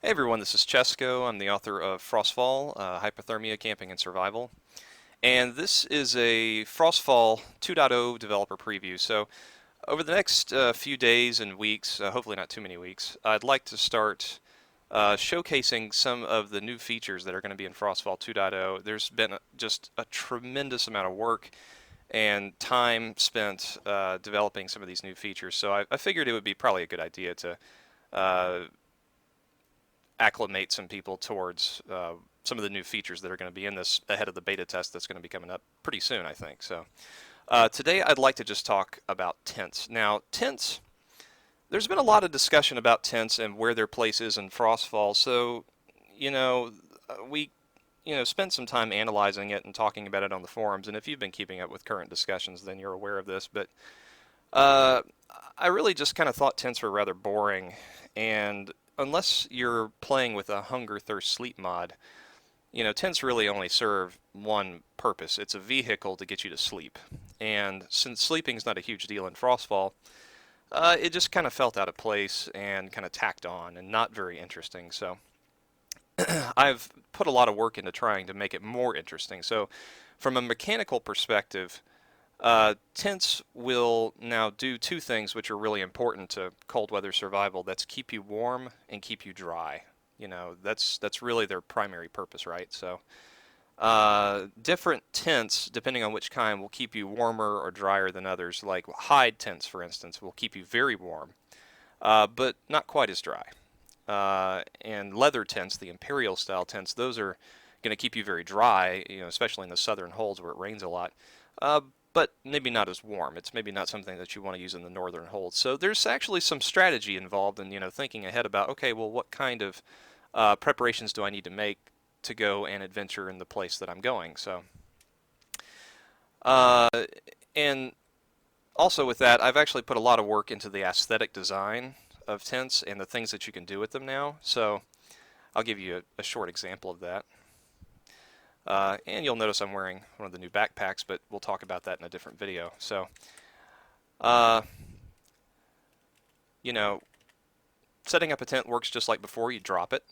Hey everyone, this is Chesko. I'm the author of Frostfall, Hypothermia, Camping, and Survival. And this is a Frostfall 2.0 developer preview. So over the next few days and weeks, hopefully not too many weeks, I'd like to start showcasing some of the new features that are going to be in Frostfall 2.0. There's been just a tremendous amount of work and time spent developing some of these new features. So I figured it would be probably a good idea to uh, acclimate some people towards some of the new features that are going to be in this ahead of the beta test that's going to be coming up pretty soon, I think. So today I'd like to just talk about tents. Now, tents, there's been a lot of discussion about tents and where their place is in Frostfall. So, you know, we spent some time analyzing it and talking about it on the forums. And if you've been keeping up with current discussions, then you're aware of this. But uh, I really just kind of thought tents were rather boring, and unless you're playing with a hunger, thirst, sleep mod, tents really only serve one purpose. It's a vehicle to get you to sleep. And since sleeping's not a huge deal in Frostfall, it just kind of felt out of place and kind of tacked on and not very interesting. So I've put a lot of work into trying to make it more interesting. So from a mechanical perspective, tents will now do two things which are really important to cold weather survival. That's keep you warm and keep you dry. That's really their primary purpose, right? So different tents, depending on which kind, will keep you warmer or drier than others. Like hide tents, for instance, will keep you very warm, but not quite as dry. And leather tents, the imperial style tents, those are going to keep you very dry, especially in the southern holds where it rains a lot. Uh, but maybe not as warm. It's maybe not something that you want to use in the northern holds. So there's actually some strategy involved in thinking ahead about, okay, well, what kind of preparations do I need to make to go and adventure in the place that I'm going? So uh, and also with that, I've actually put a lot of work into the aesthetic design of tents and the things that you can do with them now. So I'll give you a short example of that. And you'll notice I'm wearing one of the new backpacks, but we'll talk about that in a different video. So, uh, you know, setting up a tent works just like before. You drop it,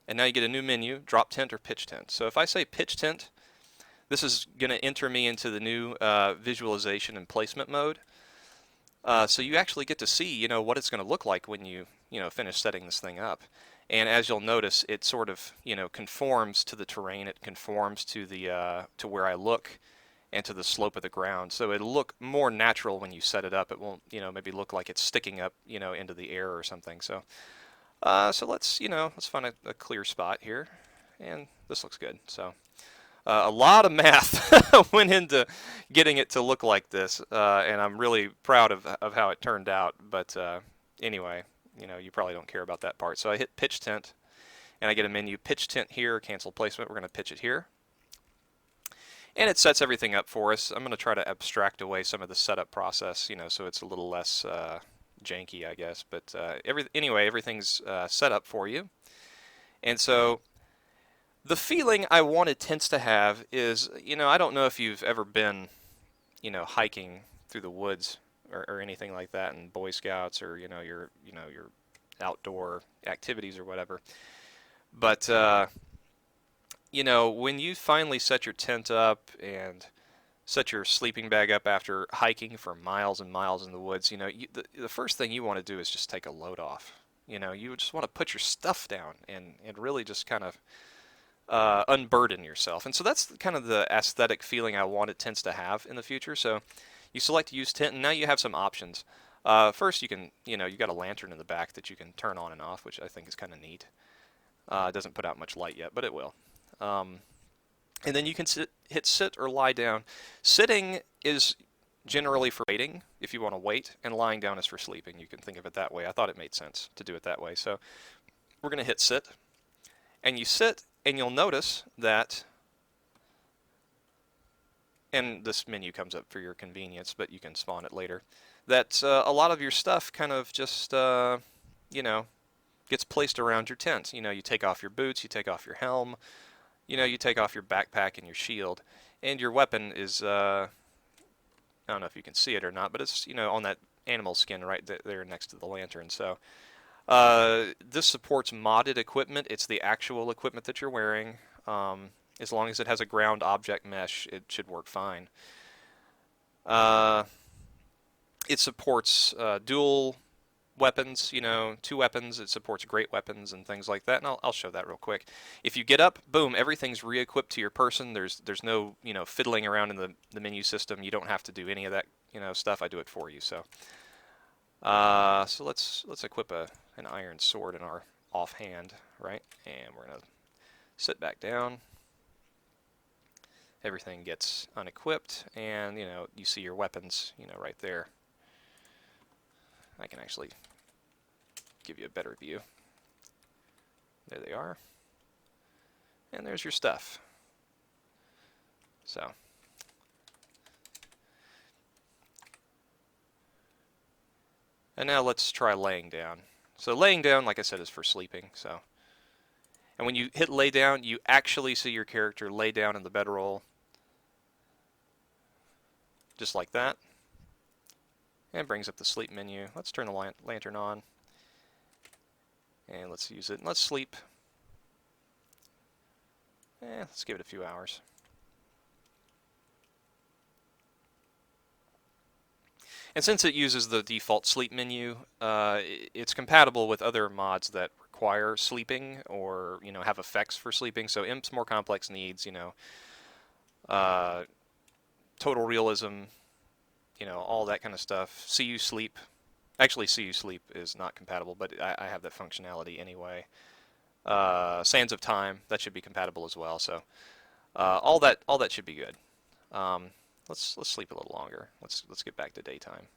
and now you get a new menu, drop tent or pitch tent. So if I say pitch tent, this is going to enter me into the new visualization and placement mode. So you actually get to see, what it's going to look like when you finish setting this thing up. And as you'll notice, it sort of, conforms to the terrain. It conforms to the to where I look and to the slope of the ground. So it'll look more natural when you set it up. It won't, maybe look like it's sticking up, into the air or something. So, so let's find a clear spot here, and this looks good. So. A lot of math went into getting it to look like this, and I'm really proud of how it turned out. But anyway, you probably don't care about that part. So I hit pitch tent, and I get a menu, pitch tent here, cancel placement. We're going to pitch it here. And it sets everything up for us. I'm going to try to abstract away some of the setup process, so it's a little less janky, I guess. But anyway, everything's set up for you. And so the feeling I wanted tents to have is, I don't know if you've ever been, hiking through the woods or anything like that in Boy Scouts or, your outdoor activities or whatever. But, when you finally set your tent up and set your sleeping bag up after hiking for miles and miles in the woods, the first thing you want to do is just take a load off. You just want to put your stuff down and really just kind of unburden yourself. And so that's kind of the aesthetic feeling I wanted tents to have in the future. So you select use tent, and now you have some options. First, you can, you got a lantern in the back that you can turn on and off, which I think is kind of neat. It doesn't put out much light yet, but it will. And then you can hit sit or lie down. Sitting is generally for waiting, if you want to wait, and lying down is for sleeping. You can think of it that way. I thought it made sense to do it that way. So we're going to hit sit, and you sit, and you'll notice that, and this menu comes up for your convenience, but you can spawn it later, that a lot of your stuff kind of just, gets placed around your tent. You take off your boots, you take off your helm, you take off your backpack and your shield, and your weapon is, I don't know if you can see it or not, but it's, on that animal skin right there next to the lantern. So This supports modded equipment. It's the actual equipment that you're wearing. As long as it has a ground object mesh, it should work fine. Uh, it supports dual weapons, you know, two weapons. It supports great weapons and things like that. And I'll show that real quick. If you get up, boom, everything's re-equipped to your person. There's no, you know, fiddling around in the menu system. You don't have to do any of that, you know, stuff. I do it for you. So so let's equip an iron sword in our offhand, right? And we're gonna sit back down. Everything gets unequipped, and you know, you see your weapons, you know, right there. I can actually give you a better view. There they are. And there's your stuff. So and now let's try laying down. So laying down, like I said, is for sleeping. So, and when you hit lay down, you actually see your character lay down in the bedroll, just like that. And it brings up the sleep menu. Let's turn the lantern on, and let's use it. And let's sleep. Let's give it a few hours. And since it uses the default sleep menu, it's compatible with other mods that require sleeping or, you know, have effects for sleeping. So Imp's More Complex Needs, you know, Total Realism, you know, all that kind of stuff. See You Sleep. Actually, See You Sleep is not compatible, but I have that functionality anyway. Sands of Time, that should be compatible as well. So all that should be good. Let's sleep a little longer. Let's get back to daytime.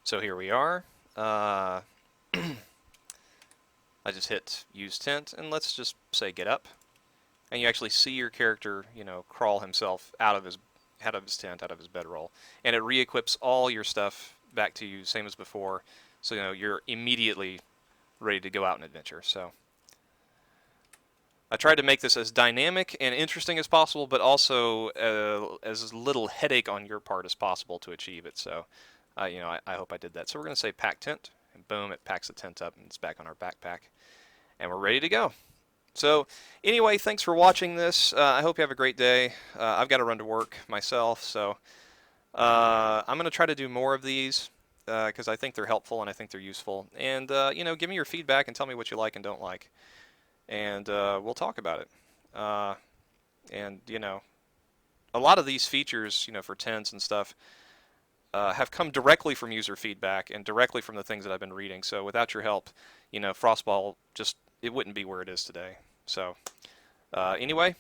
So here we are. I just hit use tent, and let's just say get up, and you actually see your character, you know, crawl himself out of his tent, out of his bedroll, and it re-equips all your stuff back to you, same as before. So you know you're immediately ready to go out and adventure. So I tried to make this as dynamic and interesting as possible, but also as little headache on your part as possible to achieve it. So, you know, I hope I did that. So we're going to say pack tent, and boom, it packs the tent up, and it's back on our backpack, and we're ready to go. So anyway, thanks for watching this. I hope you have a great day. I've got to run to work myself, so I'm going to try to do more of these because I think they're helpful and I think they're useful. And, you know, give me your feedback and tell me what you like and don't like, and we'll talk about it. And you know, a lot of these features, you know, for tents and stuff, have come directly from user feedback and directly from the things that I've been reading. So without your help, you know, Frostfall just it wouldn't be where it is today. So anyway,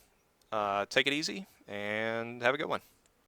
take it easy and have a good one.